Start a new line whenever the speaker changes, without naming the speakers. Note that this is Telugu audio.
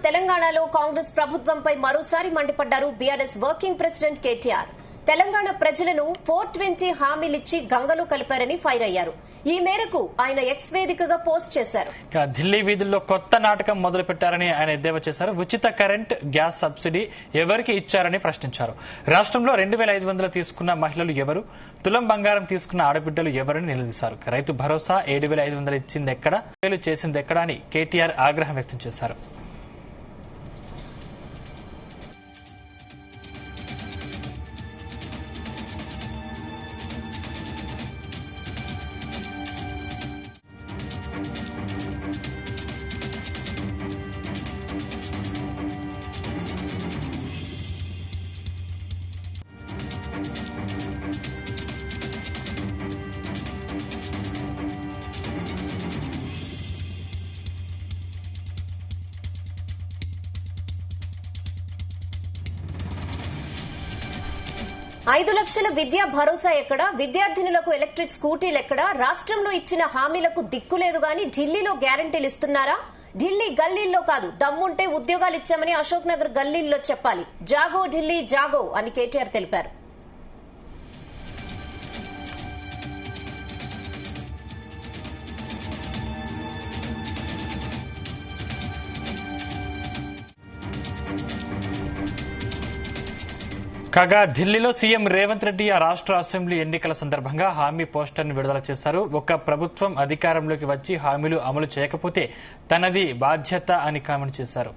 తెలంగాణలో కాంగ్రెస్ ప్రభుత్వంపై మరోసారి మండిపడ్డారు BRS working president KTR. Telangana ప్రజలను 420 హామీలిచ్చి గంగలో కలిపారని ఫైర్ అయ్యారు. ఈ మేరకు ఆయన ఎక్స్ వేదికగా పోస్ట్ చేశారు.
ఢిల్లీ వీధుల్లో కొత్త నాటకం మొదలు పెట్టారని ఆయన ఎద్దేవా చేశారు. ఉచిత కరెంట్, గ్యాస్ సబ్సిడీ ఎవరికి ఇచ్చారని ప్రశ్నించారు. రాష్ట్రంలో 2500 తీసుకున్న మహిళలు ఎవరు, తులం బంగారం తీసుకున్న ఆడబిడ్డలు ఎవరని నిలదీశారు. రైతు భరోసా 7500 ఇచ్చింది ఎక్కడ, చేసింది ఎక్కడ అని కేటీఆర్ ఆగ్రహం వ్యక్తం చేశారు.
ఐదు లక్షల విద్యా భరోసా ఎక్కడ, విద్యార్థినులకు ఎలక్ట్రిక్ స్కూటీలు ఎక్కడ, రాష్ట్రంలో ఇచ్చిన హామీలకు దిక్కులేదు గాని ఢిల్లీలో గ్యారంటీలు ఇస్తున్నారా? ఢిల్లీ గల్లీల్లో కాదు, దమ్ముంటే ఉద్యోగాలు ఇచ్చామని అశోక్ నగర్ గల్లీల్లో చెప్పాలి. జాగో ఢిల్లీ జాగో అని కేటీఆర్ తెలిపారు.
కాగా ఢిల్లీలో సీఎం రేవంత్ రెడ్డి ఆ రాష్ట్ర అసెంబ్లీ ఎన్నికల సందర్భంగా హామీ పోస్టర్ను విడుదల చేశారు. ఒక ప్రభుత్వం అధికారంలోకి వచ్చి హామీలు అమలు చేయకపోతే తనది బాధ్యత అని కామెంట్ చేశారు.